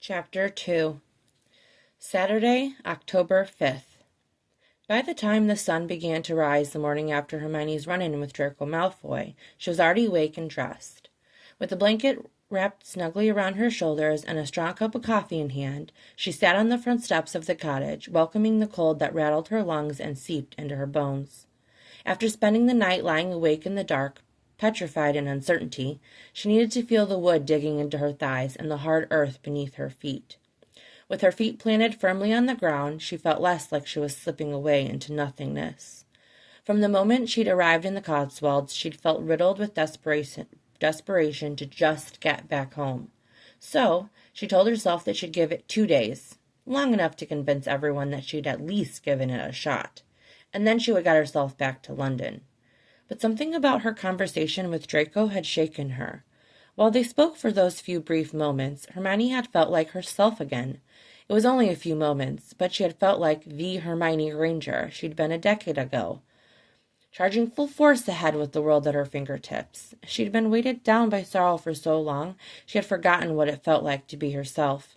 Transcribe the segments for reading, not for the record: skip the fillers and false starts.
Chapter 2. Saturday, October 5th. By the time the sun began to rise the morning after Hermione's run-in with Draco Malfoy, she was already awake and dressed. With a blanket wrapped snugly around her shoulders and a strong cup of coffee in hand, she sat on the front steps of the cottage, welcoming the cold that rattled her lungs and seeped into her bones. After spending the night lying awake in the dark, petrified in uncertainty, she needed to feel the wood digging into her thighs and the hard earth beneath her feet. With her feet planted firmly on the ground, she felt less like she was slipping away into nothingness. From the moment she'd arrived in the Cotswolds, she'd felt riddled with desperation to just get back home. So, she told herself that she'd give it 2 days, long enough to convince everyone that she'd at least given it a shot, and then she would get herself back to London. But something about her conversation with Draco had shaken her. While they spoke for those few brief moments, Hermione had felt like herself again. It was only a few moments, but she had felt like the Hermione Granger she'd been a decade ago, charging full force ahead with the world at her fingertips. She'd been weighted down by sorrow for so long, she had forgotten what it felt like to be herself.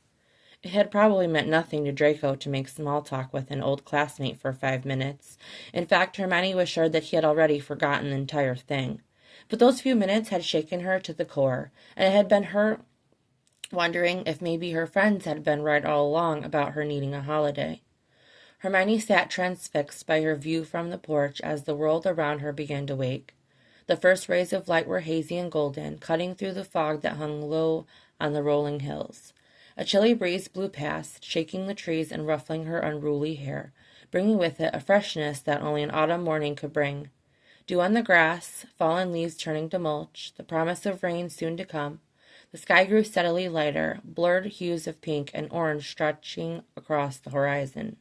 It had probably meant nothing to Draco to make small talk with an old classmate for 5 minutes. In fact, Hermione was sure that he had already forgotten the entire thing. But those few minutes had shaken her to the core, and it had been her wondering if maybe her friends had been right all along about her needing a holiday. Hermione sat transfixed by her view from the porch as the world around her began to wake. The first rays of light were hazy and golden, cutting through the fog that hung low on the rolling hills. A chilly breeze blew past, shaking the trees and ruffling her unruly hair, bringing with it a freshness that only an autumn morning could bring. Dew on the grass, fallen leaves turning to mulch, the promise of rain soon to come. The sky grew steadily lighter, blurred hues of pink and orange stretching across the horizon.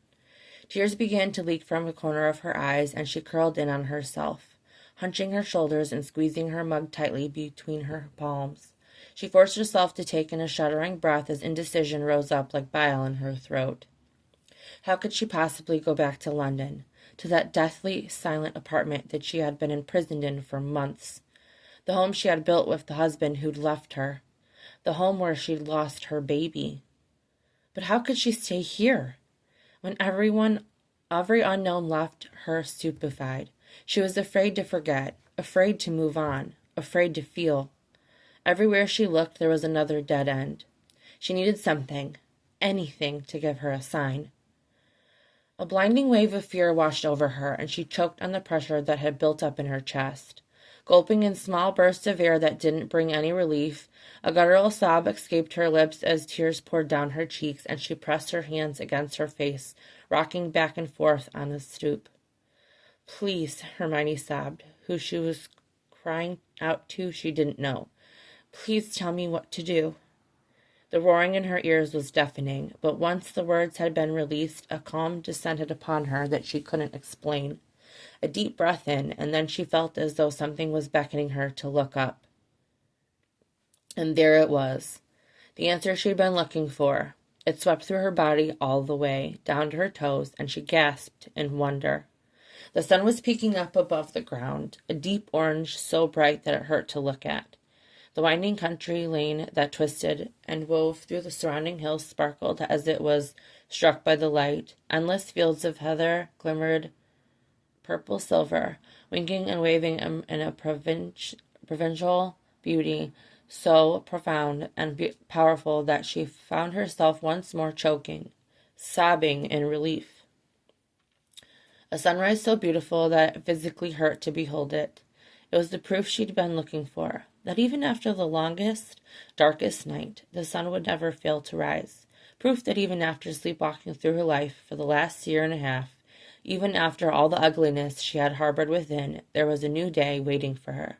Tears began to leak from the corner of her eyes, and she curled in on herself, hunching her shoulders and squeezing her mug tightly between her palms. She forced herself to take in a shuddering breath as indecision rose up like bile in her throat. How could she possibly go back to London, to that deathly silent apartment that she had been imprisoned in for months, the home she had built with the husband who'd left her, the home where she'd lost her baby? But how could she stay here? When every unknown left her stupefied, she was afraid to forget, afraid to move on, afraid to feel. Everywhere she looked, there was another dead end. She needed something, anything, to give her a sign. A blinding wave of fear washed over her, and she choked on the pressure that had built up in her chest. Gulping in small bursts of air that didn't bring any relief, a guttural sob escaped her lips as tears poured down her cheeks, and she pressed her hands against her face, rocking back and forth on the stoop. "Please," Hermione sobbed. Who she was crying out to, she didn't know. "Please tell me what to do." The roaring in her ears was deafening, but once the words had been released, a calm descended upon her that she couldn't explain. A deep breath in, and then she felt as though something was beckoning her to look up. And there it was, the answer she'd been looking for. It swept through her body all the way, down to her toes, and she gasped in wonder. The sun was peeking up above the ground, a deep orange so bright that it hurt to look at. The winding country lane that twisted and wove through the surrounding hills sparkled as it was struck by the light. Endless fields of heather glimmered purple-silver, winking and waving in a provincial beauty so profound and powerful that she found herself once more choking, sobbing in relief. A sunrise so beautiful that it physically hurt to behold it. It was the proof she'd been looking for, that even after the longest, darkest night, the sun would never fail to rise. Proof that even after sleepwalking through her life for the last year and a half, even after all the ugliness she had harbored within, there was a new day waiting for her.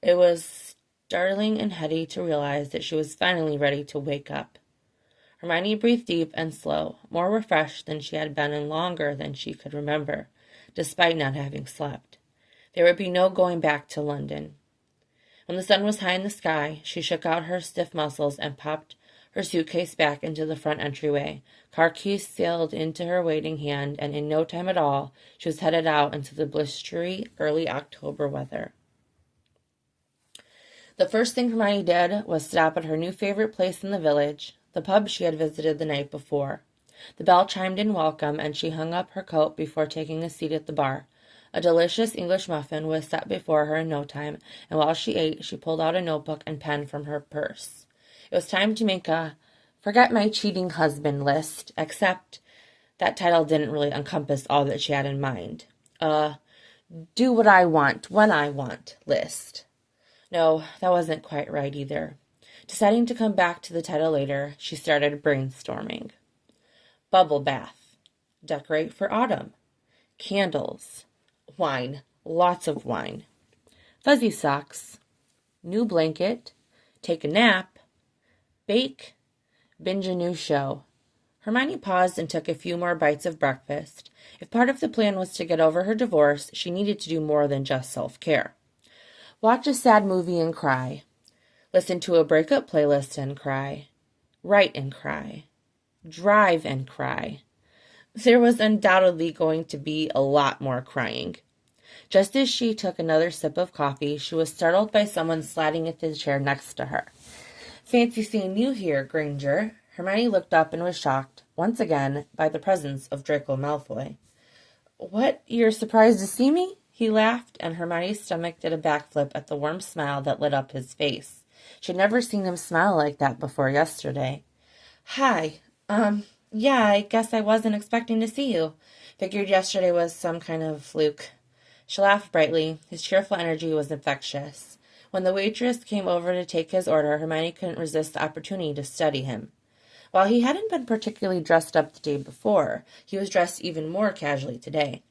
It was startling and heady to realize that she was finally ready to wake up. Hermione breathed deep and slow, more refreshed than she had been in longer than she could remember, despite not having slept. There would be no going back to London. When the sun was high in the sky, she shook out her stiff muscles and popped her suitcase back into the front entryway. Car keys sailed into her waiting hand, and in no time at all, she was headed out into the blistery early October weather. The first thing Hermione did was stop at her new favorite place in the village, the pub she had visited the night before. The bell chimed in welcome, and she hung up her coat before taking a seat at the bar. A delicious English muffin was set before her in no time, and while she ate, she pulled out a notebook and pen from her purse. It was time to make a "Forget My Cheating Husband" list, except that title didn't really encompass all that she had in mind. Do what I want, when I want list. No, that wasn't quite right either. Deciding to come back to the title later, she started brainstorming. Bubble bath. Decorate for autumn. Candles. Wine. Lots of wine. Fuzzy socks. New blanket. Take a nap. Bake. Binge a new show. Hermione paused and took a few more bites of breakfast. If part of the plan was to get over her divorce, she needed to do more than just self-care. Watch a sad movie and cry. Listen to a breakup playlist and cry. Write and cry. Drive and cry. There was undoubtedly going to be a lot more crying. Just as she took another sip of coffee, she was startled by someone sliding into the chair next to her. Fancy seeing you here, Granger. Hermione looked up and was shocked, once again, by the presence of Draco Malfoy. What, you're surprised to see me? He laughed, and Hermione's stomach did a backflip at the warm smile that lit up his face. She'd never seen him smile like that before yesterday. Hi. Yeah, I guess I wasn't expecting to see you. Figured yesterday was some kind of fluke. She laughed brightly. His cheerful energy was infectious. When the waitress came over to take his order, Hermione couldn't resist the opportunity to study him. While he hadn't been particularly dressed up the day before, he was dressed even more casually today.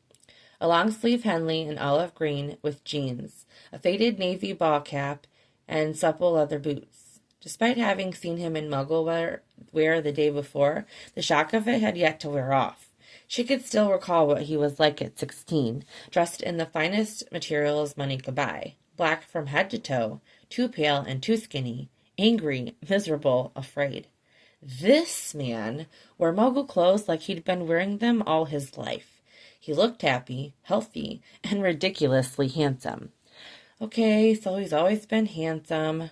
A long-sleeve Henley in olive green with jeans, a faded navy ball cap, and supple leather boots. Despite having seen him in Muggle wear the day before, the shock of it had yet to wear off. She could still recall what he was like at 16, dressed in the finest materials money could buy, black from head to toe, too pale and too skinny, angry, miserable, afraid. This man wore Muggle clothes like he'd been wearing them all his life. He looked happy, healthy, and ridiculously handsome. Okay, so he's always been handsome.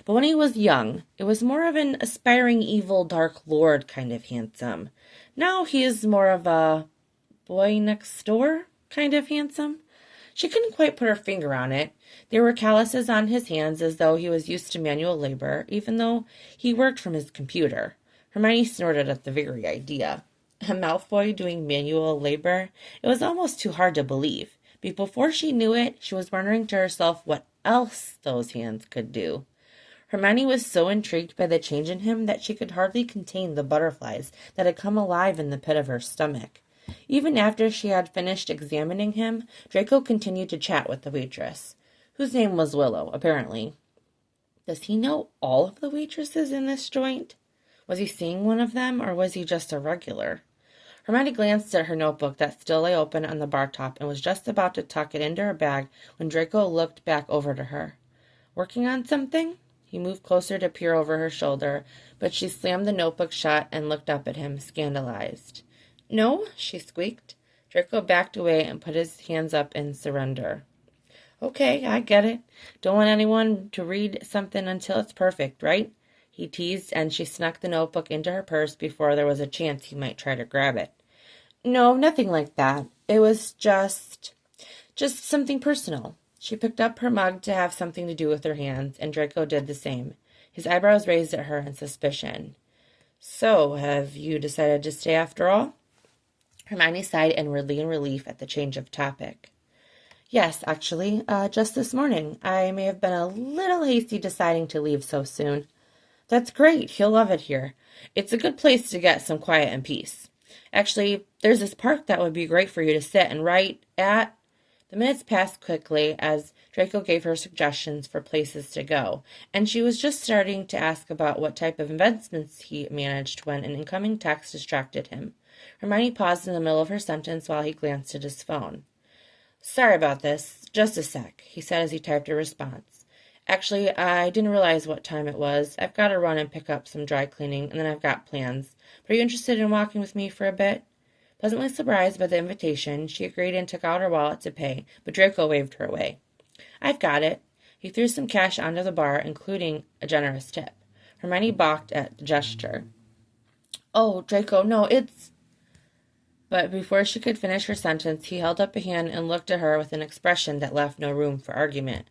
But when he was young, it was more of an aspiring evil Dark Lord kind of handsome. Now he is more of a boy next door kind of handsome. She couldn't quite put her finger on it. There were calluses on his hands as though he was used to manual labor, even though he worked from his computer. Hermione snorted at the very idea. A Malfoy doing manual labor? It was almost too hard to believe. But before she knew it, she was wondering to herself what else those hands could do. Hermione was so intrigued by the change in him that she could hardly contain the butterflies that had come alive in the pit of her stomach. Even after she had finished examining him, Draco continued to chat with the waitress, whose name was Willow, apparently. Does he know all of the waitresses in this joint? Was he seeing one of them, or was he just a regular? Hermione glanced at her notebook that still lay open on the bar top and was just about to tuck it into her bag when Draco looked back over to her. Working on something? He moved closer to peer over her shoulder, but she slammed the notebook shut and looked up at him, scandalized. No, she squeaked. Draco backed away and put his hands up in surrender. Okay, I get it. Don't want anyone to read something until it's perfect, right? He teased, and she snuck the notebook into her purse before there was a chance he might try to grab it. No, nothing like that. It was just something personal. She picked up her mug to have something to do with her hands, and Draco did the same. His eyebrows raised at her in suspicion. So, have you decided to stay after all? Hermione sighed inwardly in relief at the change of topic. Yes, actually, just this morning. I may have been a little hasty deciding to leave so soon. That's great. He'll love it here. It's a good place to get some quiet and peace. Actually, there's this park that would be great for you to sit and write at. The minutes passed quickly as Draco gave her suggestions for places to go, and she was just starting to ask about what type of investments he managed when an incoming text distracted him. Hermione paused in the middle of her sentence while he glanced at his phone. Sorry about this. Just a sec, he said as he typed a response. Actually, I didn't realize what time it was. I've got to run and pick up some dry cleaning, and then I've got plans. But are you interested in walking with me for a bit? Pleasantly surprised by the invitation, she agreed and took out her wallet to pay, but Draco waved her away. I've got it. He threw some cash onto the bar, including a generous tip. Hermione balked at the gesture. "Oh, Draco, no, it's—" But before she could finish her sentence, he held up a hand and looked at her with an expression that left no room for argument.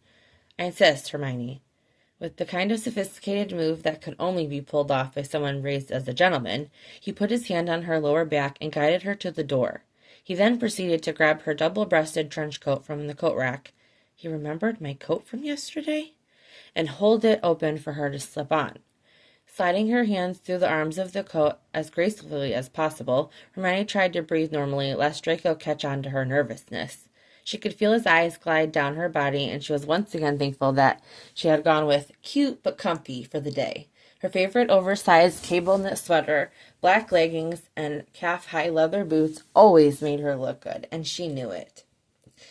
"I insist, Hermione." With the kind of sophisticated move that could only be pulled off by someone raised as a gentleman, he put his hand on her lower back and guided her to the door. He then proceeded to grab her double-breasted trench coat from the coat rack. He remembered my coat from yesterday? And hold it open for her to slip on. Sliding her hands through the arms of the coat as gracefully as possible, Hermione tried to breathe normally, lest Draco catch on to her nervousness. She could feel his eyes glide down her body, and she was once again thankful that she had gone with cute but comfy for the day. Her favorite oversized cable-knit sweater, black leggings, and calf-high leather boots always made her look good, and she knew it.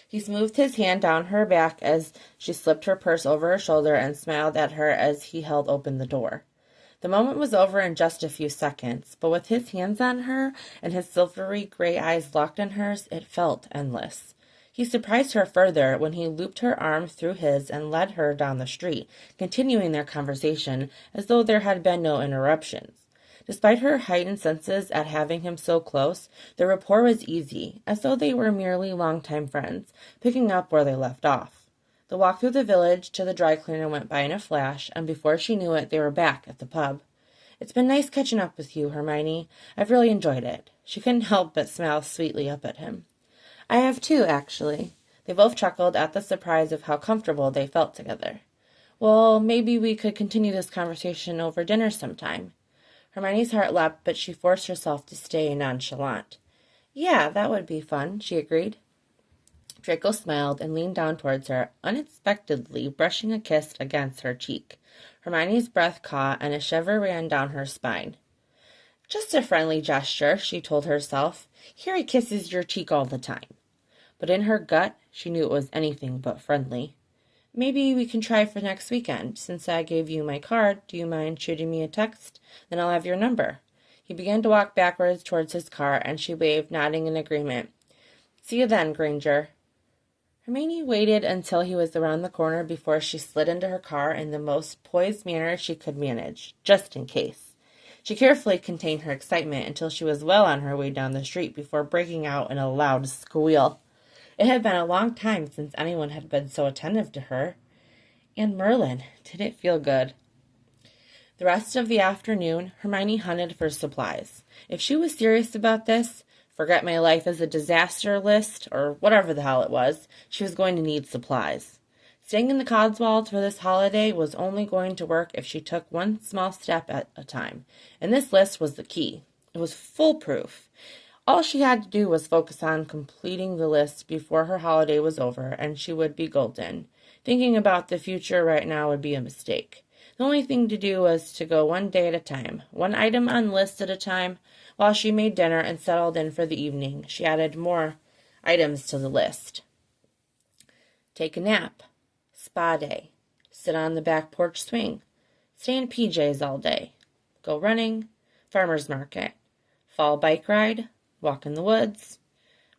He smoothed his hand down her back as she slipped her purse over her shoulder and smiled at her as he held open the door. The moment was over in just a few seconds, but with his hands on her and his silvery gray eyes locked in hers, it felt endless. He surprised her further when he looped her arm through his and led her down the street, continuing their conversation as though there had been no interruptions. Despite her heightened senses at having him so close, their rapport was easy, as though they were merely long-time friends, picking up where they left off. The walk through the village to the dry cleaner went by in a flash, and before she knew it, they were back at the pub. "It's been nice catching up with you, Hermione. I've really enjoyed it." She couldn't help but smile sweetly up at him. "I have too, actually." They both chuckled at the surprise of how comfortable they felt together. "Well, maybe we could continue this conversation over dinner sometime." Hermione's heart leapt, but she forced herself to stay nonchalant. "Yeah, that would be fun," she agreed. Draco smiled and leaned down towards her, unexpectedly brushing a kiss against her cheek. Hermione's breath caught, and a shiver ran down her spine. "Just a friendly gesture," she told herself. "Harry kisses your cheek all the time." But in her gut, she knew it was anything but friendly. "Maybe we can try for next weekend. Since I gave you my card, do you mind shooting me a text? Then I'll have your number." He began to walk backwards towards his car, and she waved, nodding in agreement. "See you then, Granger." Hermione waited until he was around the corner before she slid into her car in the most poised manner she could manage, just in case. She carefully contained her excitement until she was well on her way down the street before breaking out in a loud squeal. It had been a long time since anyone had been so attentive to her. And Merlin, did it feel good? The rest of the afternoon, Hermione hunted for supplies. If she was serious about this, forget my life as a disaster list, or whatever the hell it was, she was going to need supplies. Staying in the Codswolds for this holiday was only going to work if she took one small step at a time, and this list was the key. It was foolproof. All she had to do was focus on completing the list before her holiday was over, and she would be golden. Thinking about the future right now would be a mistake. The only thing to do was to go one day at a time, one item on the list at a time. While she made dinner and settled in for the evening, she added more items to the list. Take a nap. Spa day. Sit on the back porch swing. Stay in PJs all day. Go running. Farmer's market. Fall bike ride. Walk in the woods.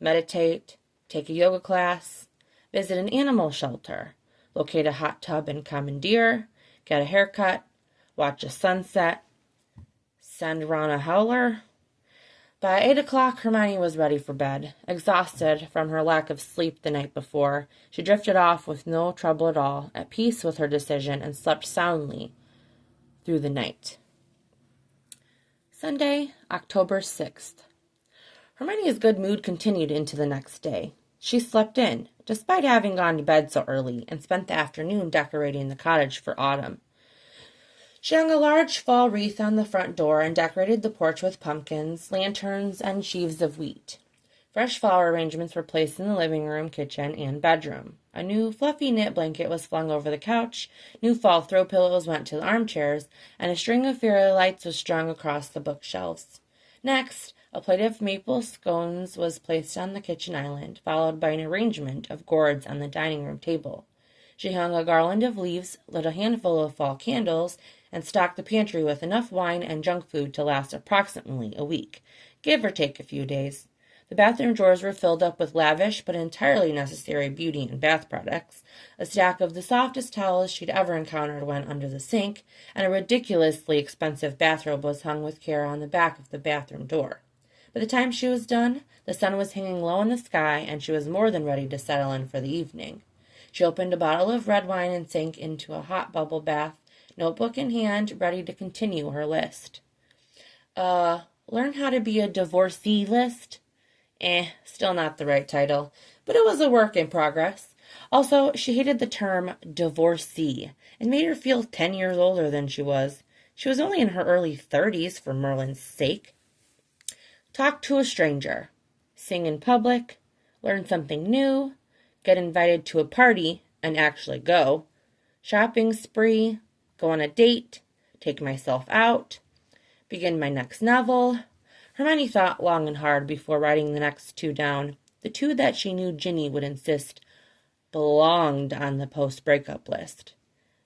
Meditate. Take a yoga class. Visit an animal shelter. Locate a hot tub and commandeer. Get a haircut. Watch a sunset. Send Ron a howler. By 8 o'clock, Hermione was ready for bed. Exhausted from her lack of sleep the night before, she drifted off with no trouble at all, at peace with her decision, and slept soundly through the night. Sunday, October 6th. Hermione's good mood continued into the next day. She slept in, despite having gone to bed so early, and spent the afternoon decorating the cottage for autumn. She hung a large fall wreath on the front door and decorated the porch with pumpkins, lanterns, and sheaves of wheat. Fresh flower arrangements were placed in the living room, kitchen, and bedroom. A new fluffy knit blanket was flung over the couch, new fall throw pillows went to the armchairs, and a string of fairy lights was strung across the bookshelves. Next, a plate of maple scones was placed on the kitchen island, followed by an arrangement of gourds on the dining room table. She hung a garland of leaves, lit a handful of fall candles, and stocked the pantry with enough wine and junk food to last approximately a week, give or take a few days. The bathroom drawers were filled up with lavish but entirely necessary beauty and bath products. A stack of the softest towels she'd ever encountered went under the sink, and a ridiculously expensive bathrobe was hung with care on the back of the bathroom door. By the time she was done, the sun was hanging low in the sky, and she was more than ready to settle in for the evening. She opened a bottle of red wine and sank into a hot bubble bath, notebook in hand, ready to continue her list. Learn how to be a divorcee list? Still not the right title, but it was a work in progress. Also, she hated the term divorcee. It made her feel 10 years older than she was. She was only in her early 30s, for Merlin's sake. Talk to a stranger. Sing in public. Learn something new. Get invited to a party and actually go. Shopping spree. Go on a date. Take myself out. Begin my next novel. Hermione thought long and hard before writing the next two down, the two that she knew Ginny would insist belonged on the post-breakup list.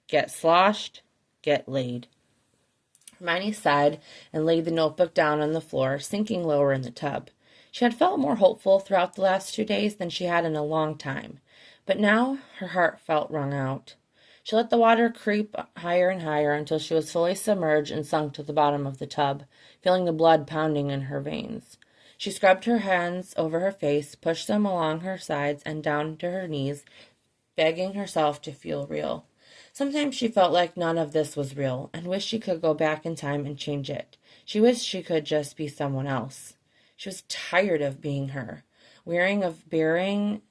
Get sloshed, get laid. Hermione sighed and laid the notebook down on the floor, sinking lower in the tub. She had felt more hopeful throughout the last 2 days than she had in a long time, but now her heart felt wrung out. She let the water creep higher and higher until she was fully submerged and sunk to the bottom of the tub, feeling the blood pounding in her veins. She scrubbed her hands over her face, pushed them along her sides and down to her knees, begging herself to feel real. Sometimes she felt like none of this was real, and wished she could go back in time and change it. She wished she could just be someone else. She was tired of being her, weary of bearing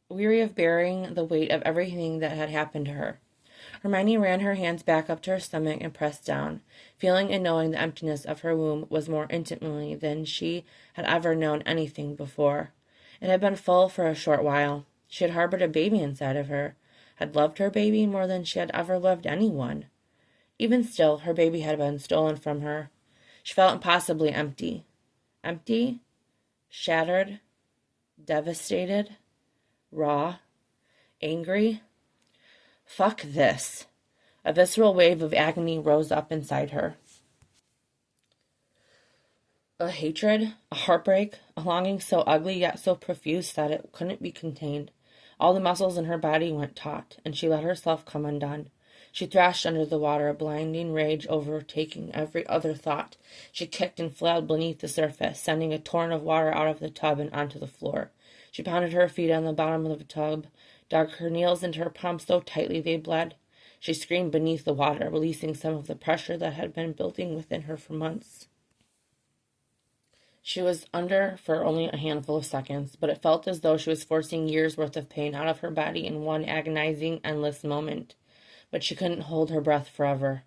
the weight of everything that had happened to her. Hermione ran her hands back up to her stomach and pressed down, feeling and knowing the emptiness of her womb was more intimately than she had ever known anything before. It had been full for a short while. She had harbored a baby inside of her, had loved her baby more than she had ever loved anyone. Even still, her baby had been stolen from her. She felt impossibly empty. Empty, shattered, devastated, raw, angry. Fuck this. A visceral wave of agony rose up inside her. A hatred, a heartbreak, a longing so ugly yet so profuse that it couldn't be contained. All the muscles in her body went taut, and she let herself come undone. She thrashed under the water, a blinding rage overtaking every other thought. She kicked and flailed beneath the surface, sending a torrent of water out of the tub and onto the floor. She pounded her feet on the bottom of the tub, dug her nails into her palms so tightly they bled. She screamed beneath the water, releasing some of the pressure that had been building within her for months. She was under for only a handful of seconds, but it felt as though she was forcing years' worth of pain out of her body in one agonizing, endless moment. But she couldn't hold her breath forever.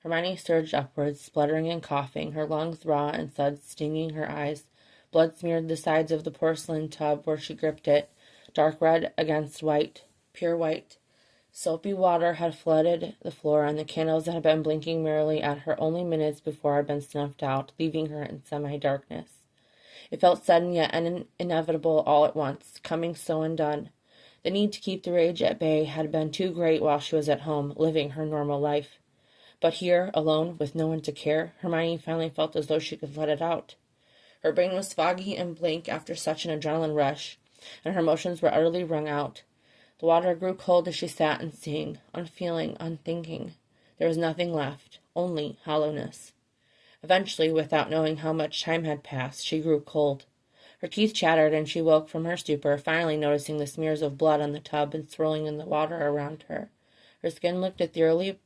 Hermione surged upwards, spluttering and coughing, her lungs raw and suds stinging her eyes. Blood smeared the sides of the porcelain tub where she gripped it, dark red against white, pure white. Soapy water had flooded the floor, and the candles that had been blinking merrily at her only minutes before had been snuffed out, leaving her in semi-darkness. It felt sudden yet inevitable all at once, coming so undone. The need to keep the rage at bay had been too great while she was at home, living her normal life. But here, alone, with no one to care, Hermione finally felt as though she could let it out. Her brain was foggy and blank after such an adrenaline rush, and her emotions were utterly wrung out. The water grew cold as she sat and sang, unfeeling, unthinking. There was nothing left, only hollowness. Eventually, without knowing how much time had passed, she grew cold. Her teeth chattered, and she woke from her stupor, finally noticing the smears of blood on the tub and swirling in the water around her. Her skin looked ethereally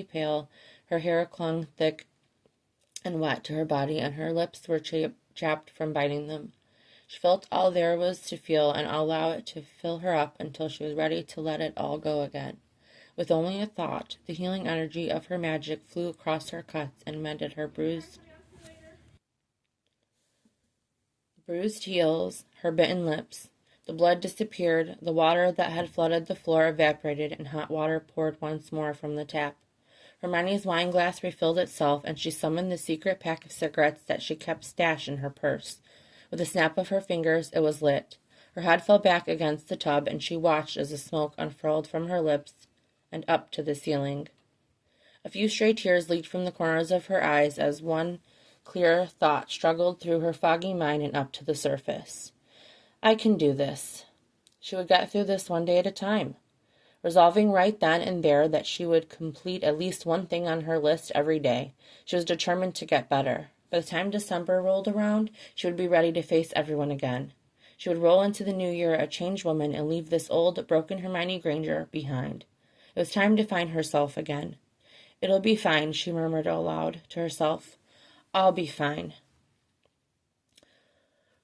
pale, her hair clung thick and wet to her body, and her lips were chapped from biting them. She felt all there was to feel and allow it to fill her up until she was ready to let it all go again. With only a thought, the healing energy of her magic flew across her cuts and mended her bruised heels, her bitten lips. The blood disappeared, the water that had flooded the floor evaporated, and hot water poured once more from the tap. Hermione's wine glass refilled itself, and she summoned the secret pack of cigarettes that she kept stashed in her purse. With a snap of her fingers, it was lit. Her head fell back against the tub, and she watched as the smoke unfurled from her lips and up to the ceiling. A few stray tears leaked from the corners of her eyes as one clear thought struggled through her foggy mind and up to the surface. I can do this. She would get through this one day at a time, resolving right then and there that she would complete at least one thing on her list every day. She was determined to get better. By the time December rolled around, she would be ready to face everyone again. She would roll into the new year a changed woman and leave this old, broken Hermione Granger behind. It was time to find herself again. It'll be fine, she murmured aloud to herself. I'll be fine.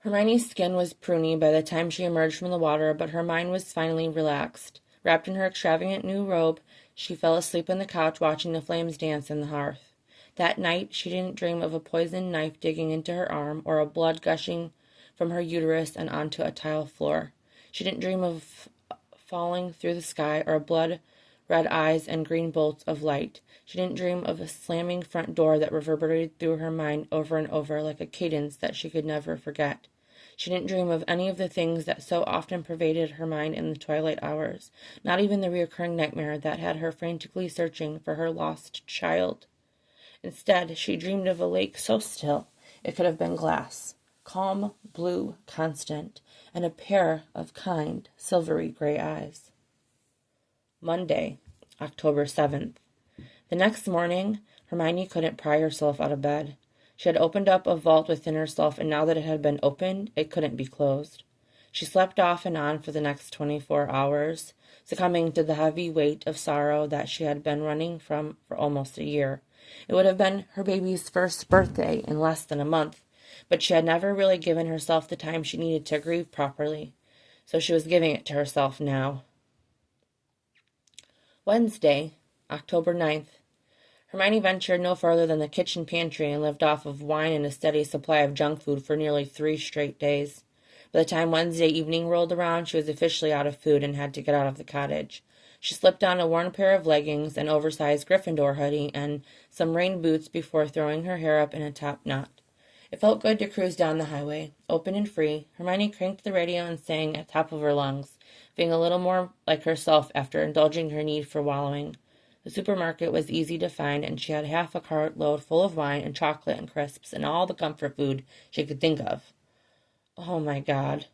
Hermione's skin was pruny by the time she emerged from the water, but her mind was finally relaxed. Wrapped in her extravagant new robe, she fell asleep on the couch watching the flames dance in the hearth. That night, she didn't dream of a poisoned knife digging into her arm or of blood gushing from her uterus and onto a tile floor. She didn't dream of falling through the sky or blood-red eyes and green bolts of light. She didn't dream of a slamming front door that reverberated through her mind over and over like a cadence that she could never forget. She didn't dream of any of the things that so often pervaded her mind in the twilight hours, not even the recurring nightmare that had her frantically searching for her lost child. Instead, she dreamed of a lake so still it could have been glass, calm, blue, constant, and a pair of kind, silvery gray eyes. Monday, October 7th. The next morning, Hermione couldn't pry herself out of bed. She had opened up a vault within herself, and now that it had been opened, it couldn't be closed. She slept off and on for the next 24 hours, succumbing to the heavy weight of sorrow that she had been running from for almost a year. It would have been her baby's first birthday in less than a month, but she had never really given herself the time she needed to grieve properly, so she was giving it to herself now. Wednesday, October 9th. Hermione ventured no further than the kitchen pantry and lived off of wine and a steady supply of junk food for nearly 3 straight days. By the time Wednesday evening rolled around, she was officially out of food and had to get out of the cottage. She slipped on a worn pair of leggings, an oversized Gryffindor hoodie, and some rain boots before throwing her hair up in a top knot. It felt good to cruise down the highway, open and free. Hermione cranked the radio and sang at the top of her lungs, feeling a little more like herself after indulging her need for wallowing. The supermarket was easy to find, and she had half a cartload full of wine and chocolate and crisps and all the comfort food she could think of. Oh, my God.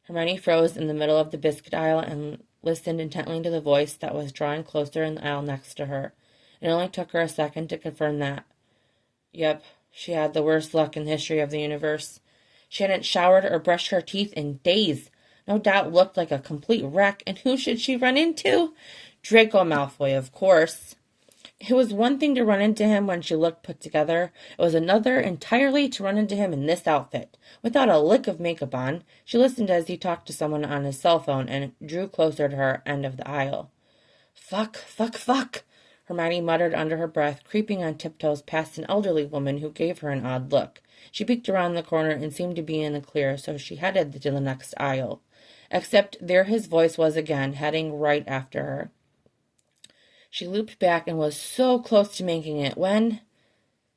Hermione froze in the middle of the biscuit aisle and listened intently to the voice that was drawing closer in the aisle next to her. It only took her a second to confirm that. Yep, she had the worst luck in the history of the universe. She hadn't showered or brushed her teeth in days. No doubt looked like a complete wreck, and who should she run into? Draco Malfoy, of course. It was one thing to run into him when she looked put together. It was another entirely to run into him in this outfit, without a lick of makeup on. She listened as he talked to someone on his cell phone and drew closer to her end of the aisle. Fuck, fuck, fuck, Hermione muttered under her breath, creeping on tiptoes past an elderly woman who gave her an odd look. She peeked around the corner and seemed to be in the clear, so she headed to the next aisle. Except there his voice was again, heading right after her. She looped back and was so close to making it when...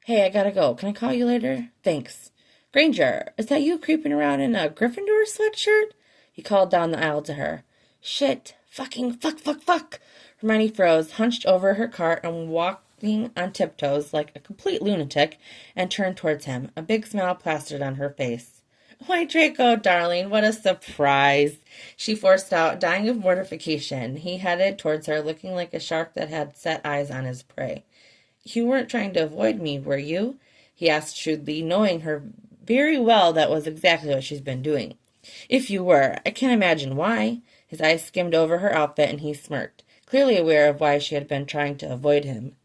Hey, I gotta go. Can I call you later? Thanks. Granger, is that you creeping around in a Gryffindor sweatshirt? He called down the aisle to her. Shit. Fucking fuck. Hermione froze, hunched over her cart and walking on tiptoes like a complete lunatic, and turned towards him, a big smile plastered on her face. Why, Draco, darling, what a surprise, she forced out, dying of mortification. He headed towards her, looking like a shark that had set eyes on his prey. You weren't trying to avoid me, were you? He asked shrewdly, knowing her very well that was exactly what she's been doing. If you were, I can't imagine why. His eyes skimmed over her outfit, and he smirked, clearly aware of why she had been trying to avoid him.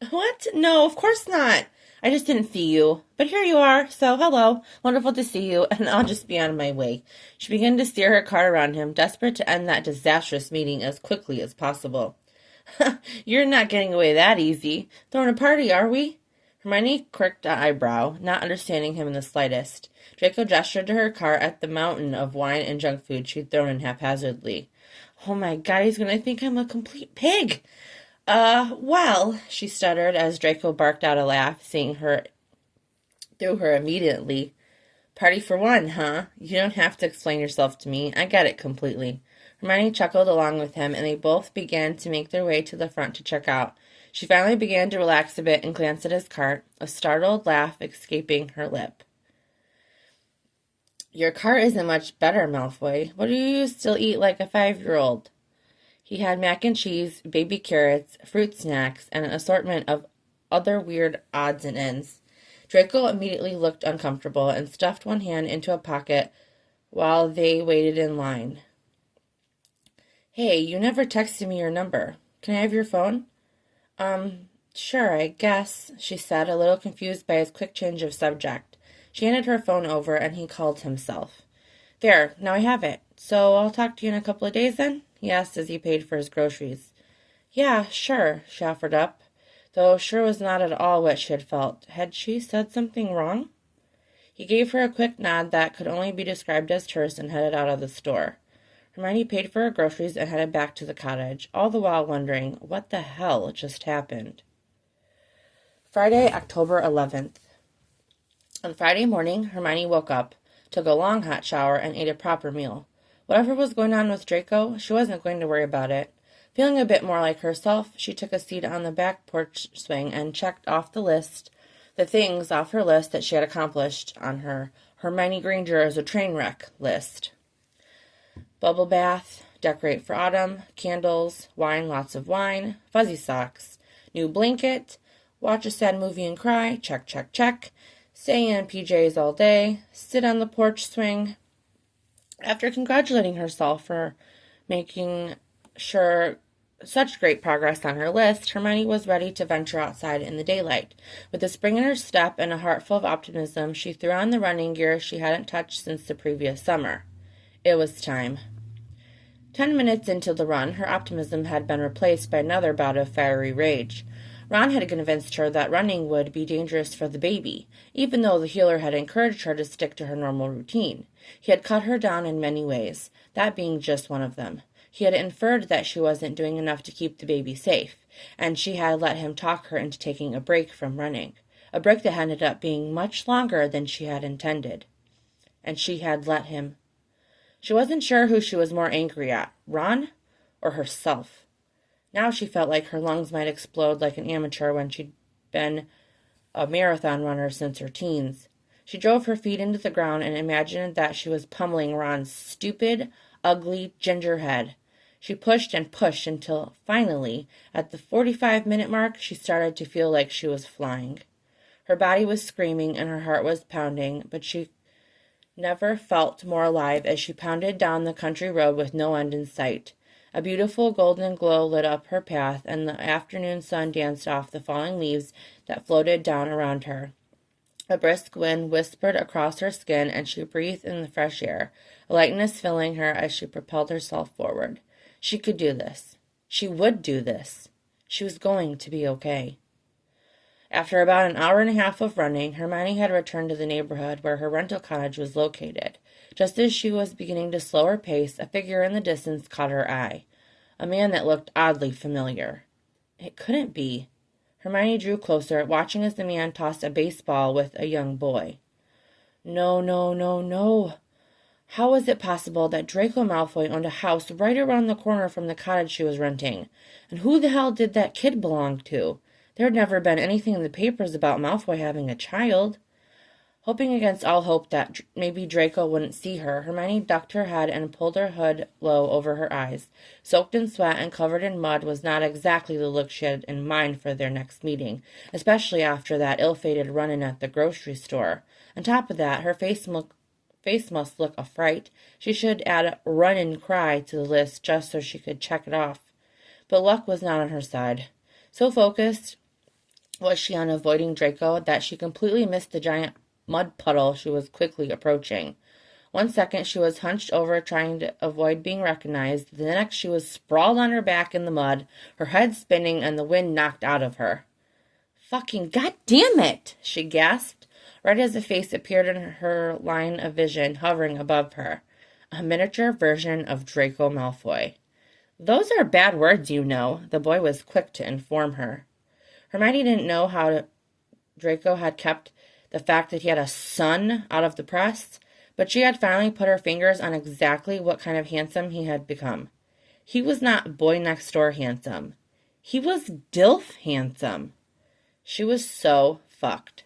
What? No, of course not. I just didn't see you. But here you are, so hello. Wonderful to see you, and I'll just be on my way. She began to steer her car around him, desperate to end that disastrous meeting as quickly as possible. You're not getting away that easy. Throwing a party, are we? Hermione quirked an eyebrow, not understanding him in the slightest. Draco gestured to her car at the mountain of wine and junk food she'd thrown in haphazardly. Oh my God, he's going to think I'm a complete pig. Well, she stuttered as Draco barked out a laugh, seeing her through her immediately. Party for one, huh? You don't have to explain yourself to me. I get it completely. Hermione chuckled along with him, and they both began to make their way to the front to check out. She finally began to relax a bit and glanced at his cart, a startled laugh escaping her lip. Your cart isn't much better, Malfoy. What do you still eat like a 5-year-old? He had mac and cheese, baby carrots, fruit snacks, and an assortment of other weird odds and ends. Draco immediately looked uncomfortable and stuffed one hand into a pocket while they waited in line. Hey, you never texted me your number. Can I have your phone? Sure, I guess, she said, a little confused by his quick change of subject. She handed her phone over, and he called himself. There, now I have it. So I'll talk to you in a couple of days, then? He asked as he paid for his groceries. Yeah, sure, she offered up, though sure was not at all what she had felt. Had she said something wrong? He gave her a quick nod that could only be described as terse and headed out of the store. Hermione paid for her groceries and headed back to the cottage, all the while wondering what the hell just happened. Friday, October 11th. On Friday morning, Hermione woke up, took a long hot shower, and ate a proper meal. Whatever was going on with Draco, she wasn't going to worry about it. Feeling a bit more like herself, she took a seat on the back porch swing and checked off the things off her list that she had accomplished on her Hermione Granger is a train wreck list. Bubble bath, decorate for autumn, candles, wine, lots of wine, fuzzy socks, new blanket, watch a sad movie and cry, check, check, check, stay in PJs all day, sit on the porch swing. After congratulating herself for making such great progress on her list, Hermione was ready to venture outside in the daylight. With a spring in her step and a heart full of optimism, she threw on the running gear she hadn't touched since the previous summer. It was time. 10 minutes into the run, her optimism had been replaced by another bout of fiery rage. Ron had convinced her that running would be dangerous for the baby, even though the healer had encouraged her to stick to her normal routine. He had cut her down in many ways, that being just one of them. He had inferred that she wasn't doing enough to keep the baby safe, and she had let him talk her into taking a break from running, a break that ended up being much longer than she had intended. And she had let him. She wasn't sure who she was more angry at, Ron or herself. Now she felt like her lungs might explode like an amateur when she'd been a marathon runner since her teens. She drove her feet into the ground and imagined that she was pummeling Ron's stupid, ugly ginger head. She pushed and pushed until, finally, at the 45-minute mark, she started to feel like she was flying. Her body was screaming and her heart was pounding, but she never felt more alive as she pounded down the country road with no end in sight. A beautiful golden glow lit up her path, and the afternoon sun danced off the falling leaves that floated down around her. A brisk wind whispered across her skin, and she breathed in the fresh air, a lightness filling her as she propelled herself forward. She could do this. She would do this. She was going to be okay. After about an hour and a half of running, Hermione had returned to the neighborhood where her rental cottage was located. Just as she was beginning to slow her pace, a figure in the distance caught her eye. A man that looked oddly familiar. It couldn't be. Hermione drew closer, watching as the man tossed a baseball with a young boy. No, no, no, no. How was it possible that Draco Malfoy owned a house right around the corner from the cottage she was renting? And who the hell did that kid belong to? There had never been anything in the papers about Malfoy having a child. Hoping against all hope that maybe Draco wouldn't see her, Hermione ducked her head and pulled her hood low over her eyes. Soaked in sweat and covered in mud was not exactly the look she had in mind for their next meeting, especially after that ill-fated run-in at the grocery store. On top of that, her face must look a fright. She should add run and cry to the list just so she could check it off. But luck was not on her side. So focused was she on avoiding Draco that she completely missed the giant mud puddle she was quickly approaching. 1 second she was hunched over trying to avoid being recognized. The next she was sprawled on her back in the mud, her head spinning and the wind knocked out of her. Fucking goddamn it, she gasped, right as a face appeared in her line of vision, hovering above her. A miniature version of Draco Malfoy. Those are bad words, you know, the boy was quick to inform her. Hermione didn't know how Draco had kept the fact that he had a son out of the press, but she had finally put her fingers on exactly what kind of handsome he had become. He was not boy-next-door handsome. He was DILF handsome. She was so fucked.